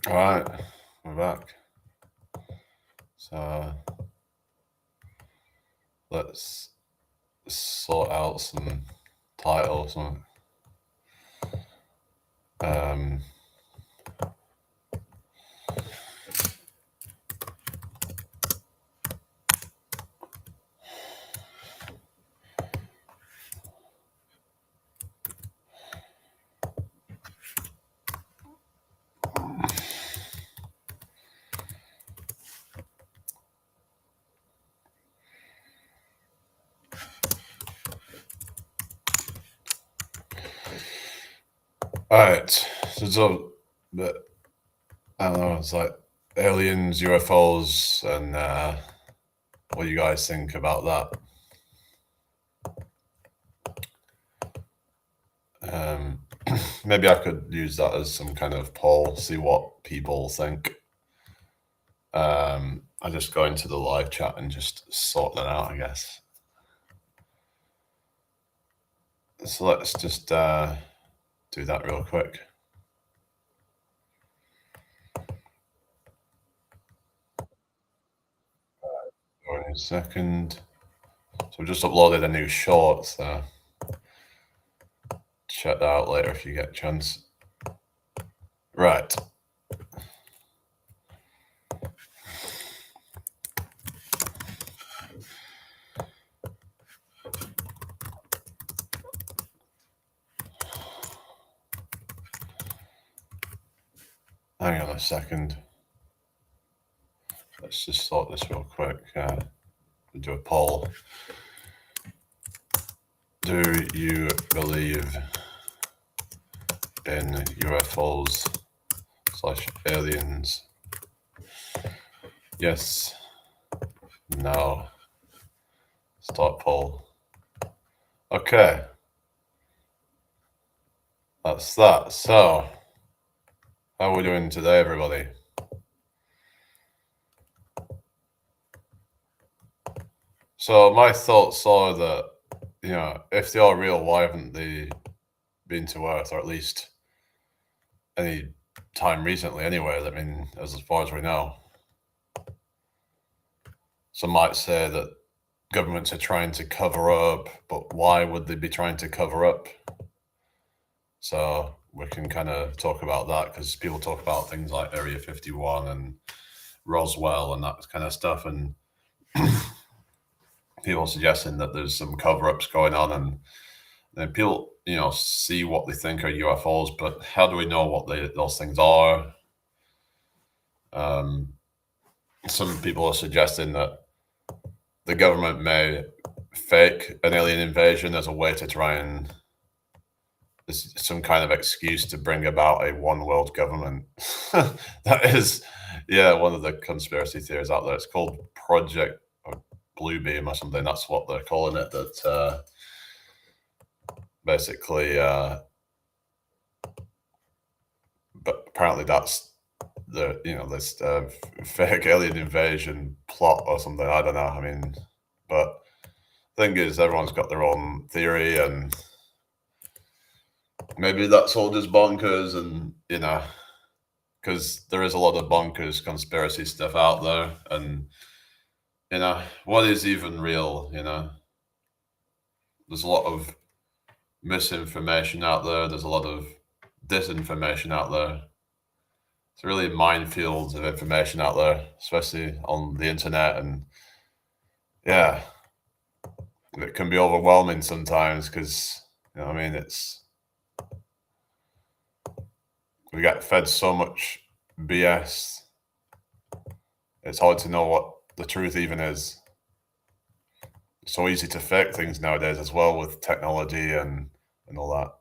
All right, we're back. So let's sort out some titles. Um, all right, but I don't know. It's like aliens, UFOs, and what do you guys think about that? Maybe I could use that as some kind of poll, see what people think. I just go into the live chat and just sort that out, I guess. So let's just do that real quick. In a second. So we just uploaded a new short, so check that out later if you get a chance. Right. Hang on a second. Let's just sort this real quick. We'll do a poll. Do you believe in UFOs / aliens? Yes. No. Start poll. Okay. That's that. So, how are we doing today, everybody? So my thoughts are that, if they are real, why haven't they been to Earth, or at least any time recently anyway? I mean, as far as we know. Some might say that governments are trying to cover up, but why would they be trying to cover up? So we can kind of talk about that, because people talk about things like Area 51 and Roswell and that kind of stuff, and people suggesting that there's some cover-ups going on, and then people, see what they think are UFOs, but how do we know what those things are? Some people are suggesting that the government may fake an alien invasion as a way to try and some kind of excuse to bring about a one world government. That is, one of the conspiracy theories out there. It's called Project Bluebeam or something. That's what they're calling it. That basically, but apparently that's this fake alien invasion plot or something. I don't know. I mean, but thing is, everyone's got their own theory, and maybe that's all just bonkers, and because there is a lot of bonkers conspiracy stuff out there, and what is even real? There's a lot of misinformation out there. There's a lot of disinformation out there. It's really minefields of information out there, especially on the internet, and yeah, it can be overwhelming sometimes because it's we get fed so much BS. It's hard to know what the truth even is. It's so easy to fake things nowadays as well with technology and all that.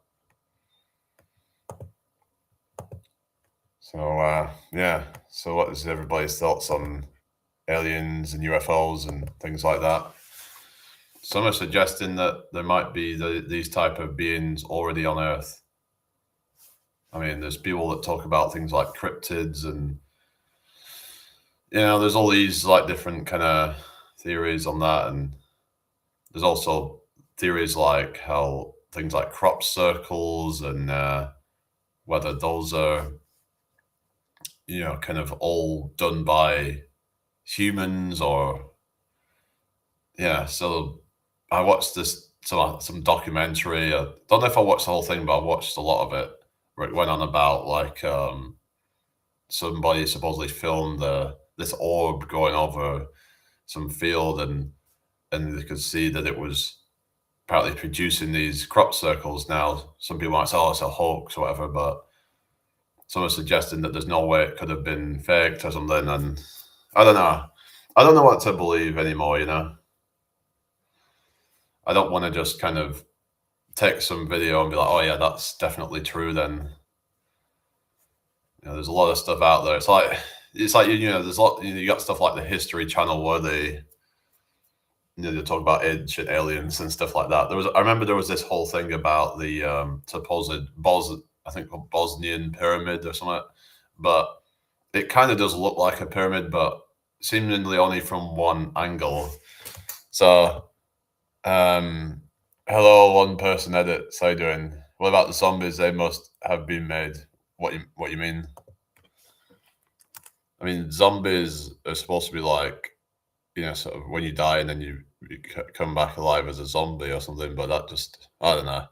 So So what is everybody's thoughts on aliens and UFOs and things like that? Some are suggesting that there might be these type of beings already on Earth. I mean, there's people that talk about things like cryptids, and there's all these like different kind of theories on that, and there's also theories like how things like crop circles and whether those are kind of all done by humans or yeah. So I watched this some documentary. I don't know if I watched the whole thing, but I watched a lot of it where it went on about like somebody supposedly filmed this orb going over some field and they could see that it was apparently producing these crop circles. Now some people might say, oh, it's a hoax or whatever, but someone's suggesting that there's no way it could have been faked or something, and I don't know. I don't know what to believe anymore, I don't want to just kind of take some video and be like, oh yeah, that's definitely true then. There's a lot of stuff out there. It's like there's a lot. You got stuff like the History Channel where they talk about ancient aliens and stuff like that. I remember there was this whole thing about the supposed I think Bosnian pyramid or something, but it kind of does look like a pyramid, but seemingly only from one angle. So, hello, one person edit. How you doing? What about the zombies? They must have been made. What you mean? I mean, zombies are supposed to be like, sort of when you die and then you come back alive as a zombie or something. But that just, I don't know.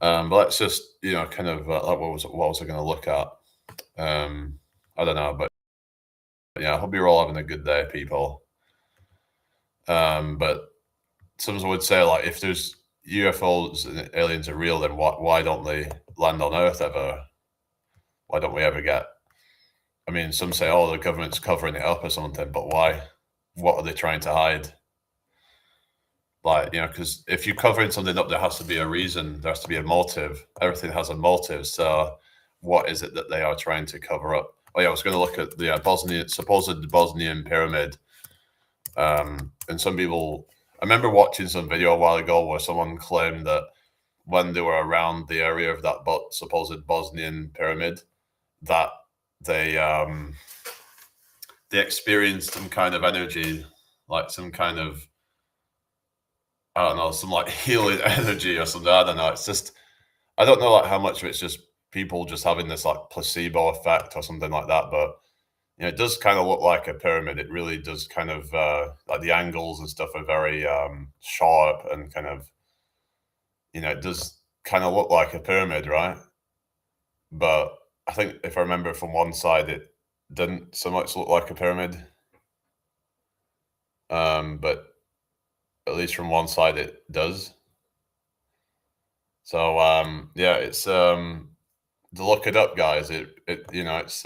But let's just, kind of like what was I going to look at? I don't know, but yeah, I hope you're all having a good day, people. But some would say like if there's UFOs and aliens are real, then why don't they land on Earth ever? Why don't we ever get? I mean, some say, oh, the government's covering it up or something, but why? What are they trying to hide? Like, because if you're covering something up, there has to be a reason. There has to be a motive. Everything has a motive. So, what is it that they are trying to cover up? Oh yeah, I was going to look at the supposed Bosnian pyramid. And some people, I remember watching some video a while ago where someone claimed that when they were around the area of that supposed Bosnian pyramid, that they experienced some kind of energy, like some kind of, I don't know, some like healing energy or something. I don't know. It's just, I don't know like how much of it's just people just having this like placebo effect or something like that. But it does kind of look like a pyramid. It really does kind of like the angles and stuff are very sharp and kind of, it does kind of look like a pyramid, right? But I think if I remember from one side, it didn't so much look like a pyramid. But at least from one side, it does. So yeah, it's to look it up, guys. It's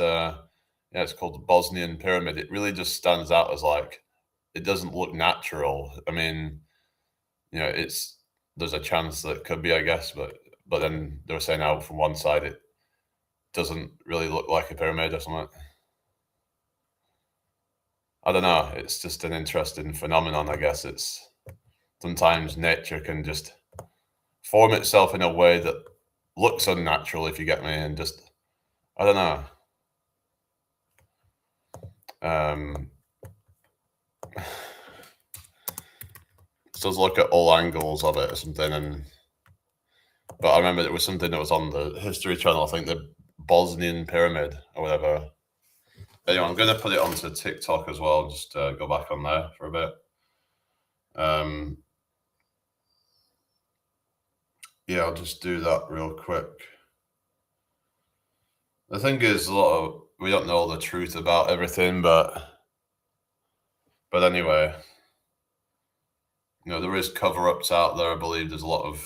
called the Bosnian pyramid. It really just stands out as like it doesn't look natural. I mean, there's a chance that it could be, I guess, but then they were saying out from one side it doesn't really look like a pyramid or something. I don't know. It's just an interesting phenomenon, I guess. It's sometimes nature can just form itself in a way that looks unnatural, if you get me, and just I don't know. Just look at all angles of it or something, but I remember it was something that was on the History Channel. I think the Bosnian pyramid or whatever. Anyway, I'm going to put it onto TikTok as well. Just go back on there for a bit. Yeah, I'll just do that real quick. The thing is, we don't know the truth about everything, but anyway, there is cover-ups out there. I believe there's a lot of,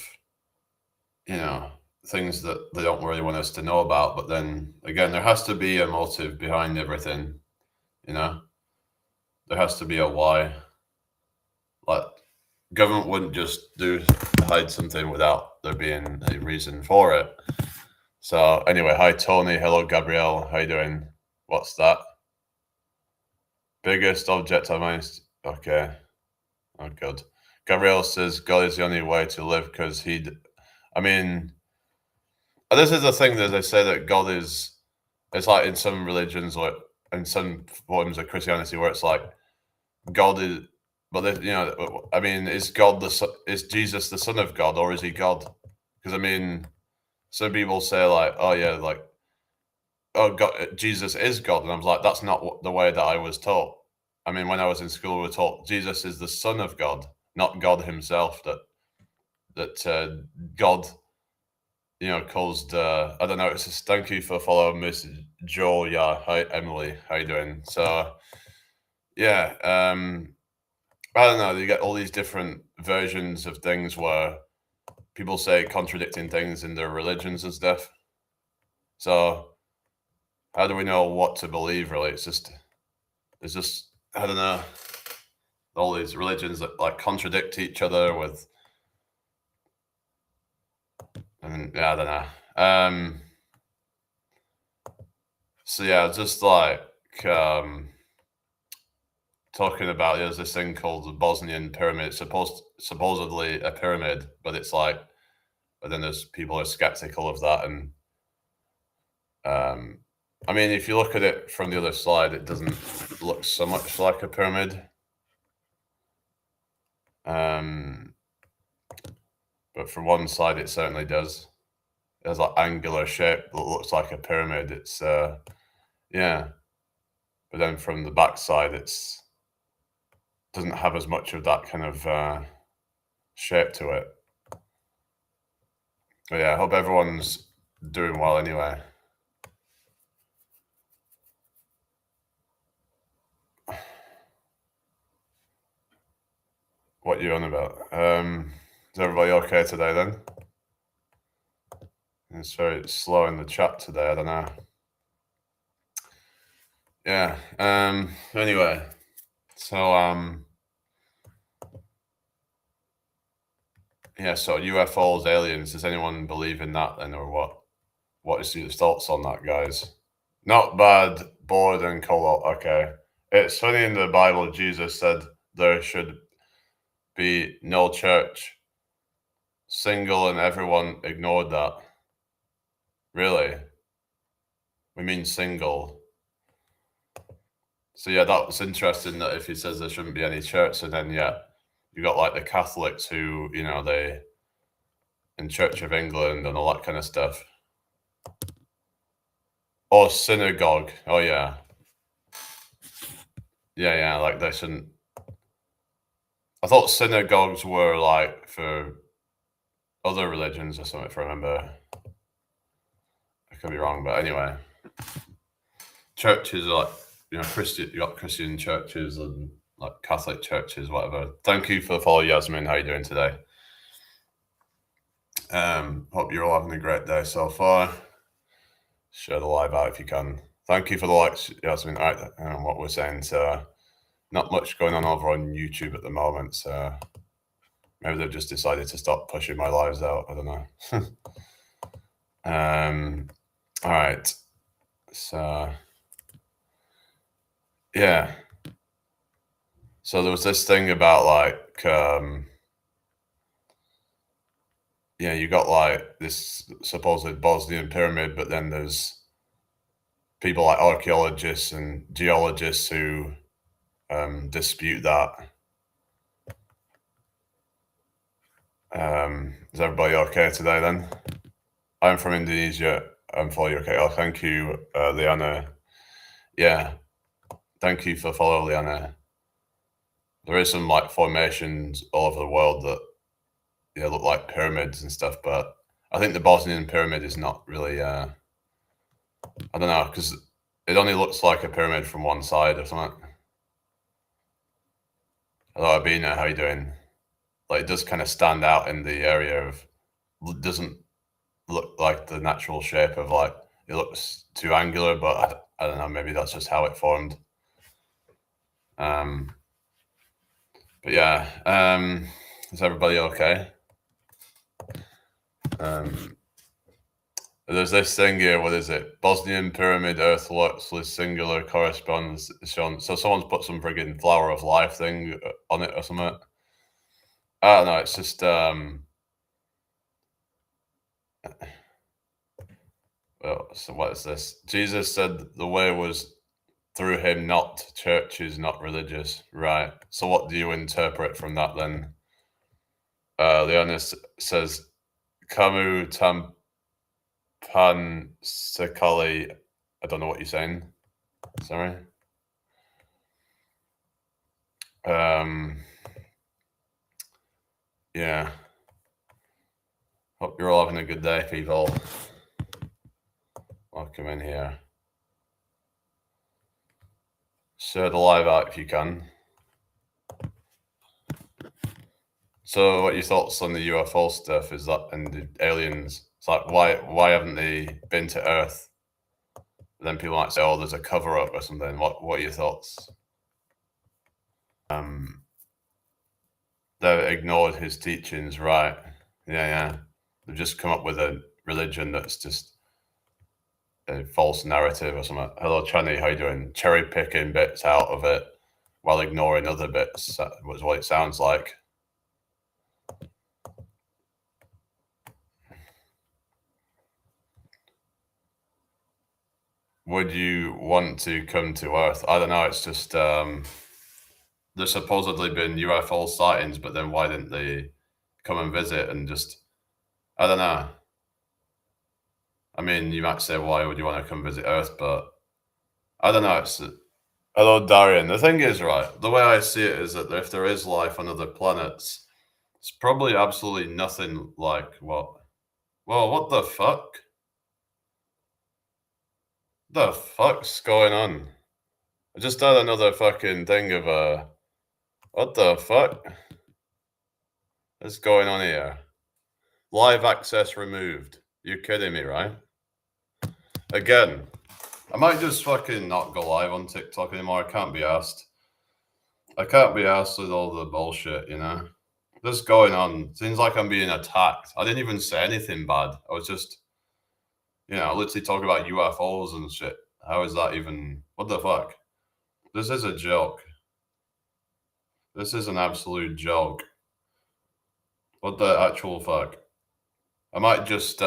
things that they don't really want us to know about. But then again, there has to be a motive behind everything. There has to be a why. Like, government wouldn't just hide something without there being a reason for it. So anyway, hi Tony, hello Gabrielle, how you doing? What's that? Biggest object I managed. Okay, oh good. Gabrielle says God is the only way to live because I mean, this is the thing that they say that God is. It's like in some religions or in some forms of Christianity where it's like God is. But I mean, is Jesus the Son of God or is he God? Because I mean, some people say like, oh yeah, like oh, God, Jesus is God. And I was like, that's not the way that I was taught. I mean, when I was in school, we were taught Jesus is the Son of God, not God himself. That God, caused. I don't know. It's just thank you for following Miss Joel. Yeah, hi Emily, how you doing? So yeah, I don't know. You get all these different versions of things where people say contradicting things in their religions and stuff. So how do we know what to believe? Really, it's just I don't know. All these religions that like contradict each other with, and yeah, I don't know. So yeah, just like talking about there's this thing called the Bosnian pyramid. It's supposedly a pyramid, but it's like, but then there's people who are skeptical of that, and I mean, if you look at it from the other side, it doesn't look so much like a pyramid. But from one side, it certainly does. It has like angular shape that looks like a pyramid. It's yeah, but then from the back side, it's doesn't have as much of that kind of shape to it. But yeah, I hope everyone's doing well anyway. What you on about? Is everybody okay today then? It's very slow in the chat today. I don't know. Yeah. Anyway, so yeah. So UFOs, aliens. Does anyone believe in that then, or what? What is your thoughts on that, guys? Not bad, bored and cold. Okay. It's funny in the Bible, Jesus said there should be no church, single, and everyone ignored that. Really? We mean single. So yeah, that was interesting that if he says there shouldn't be any church, and then yeah, you got like the Catholics who, they in Church of England and all that kind of stuff. Or synagogue. Oh yeah. Yeah, yeah, like they shouldn't. I thought synagogues were like for other religions or something, if I remember. I could be wrong, but anyway. Churches are like, Christian, you got Christian churches and like Catholic churches, whatever. Thank you for the follow, Yasmin. How you doing today? Hope you're all having a great day so far. Share the live out if you can. Thank you for the likes, Yasmin. All right, what we're saying. So, not much going on over on YouTube at the moment. So, maybe they've just decided to stop pushing my lives out. I don't know. All right. So, yeah. So there was this thing about like, you got like this supposed Bosnian pyramid, but then there's people like archaeologists and geologists who dispute that. Is everybody okay today then? I'm from Indonesia. I'm fully okay. Oh, thank you, Liana. Yeah, thank you for follow, Liana. There is some like formations all over the world that look like pyramids and stuff, but I think the Bosnian pyramid is not really. I don't know, because it only looks like a pyramid from one side or something. Hello, Abina, how you doing? Like it does kind of stand out in the area of doesn't look like the natural shape of like it looks too angular, but I don't know, maybe that's just how it formed. But yeah, is everybody okay? There's this thing here. What is it? Bosnian pyramid earthworks with singular corresponds shown. So someone's put some friggin' flower of life thing on it or something. I don't know. It's just well, so what is this? Jesus said the way was through him, not churches, not religious. Right. So what do you interpret from that then? Leonis says, Kamu tampan sekali I don't know what you're saying. Sorry. Yeah. Hope you're all having a good day, people. Welcome in here. Share the live out if you can. So, what your thoughts on the UFO stuff is that, and the aliens? It's like, why haven't they been to Earth? And then people might say, "Oh, there's a cover up or something." What are your thoughts? They've ignored his teachings, right? Yeah. They've just come up with a religion that's just a false narrative or something. Hello, Channy, how you doing? Cherry picking bits out of it while ignoring other bits. That was what it sounds like. Would you want to come to Earth? I don't know. It's just there's supposedly been UFO sightings, but then why didn't they come and visit and just? I don't know. I mean, you might say, why would you want to come visit Earth? But I don't know. It's hello, Darian. The thing is, right, the way I see it is that if there is life on other planets, it's probably absolutely nothing like what. Well, what the fuck? The fuck's going on? I just had another fucking thing of what the fuck is going on here? Live access removed. You're kidding me, right? Again, I might just fucking not go live on TikTok anymore. I can't be asked. I can't be asked with all the bullshit, you know? This going on. Seems like I'm being attacked. I didn't even say anything bad. I was just, literally talking about UFOs and shit. How is that even? What the fuck? This is a joke. This is an absolute joke. What the actual fuck? I might just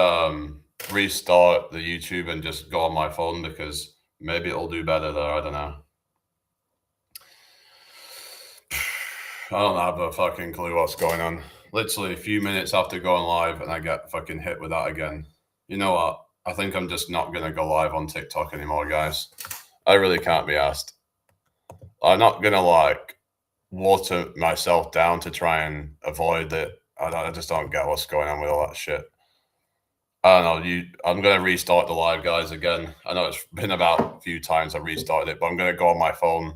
restart the YouTube and just go on my phone because maybe it'll do better there. I don't know. I don't have a fucking clue what's going on. Literally a few minutes after going live and I get fucking hit with that again. You know what? I think I'm just not going to go live on TikTok anymore, guys. I really can't be asked. I'm not going to water myself down to try and avoid it. I just don't get what's going on with all that shit. I don't know. I'm going to restart the live, guys, again. I know it's been about a few times I restarted it, but I'm going to go on my phone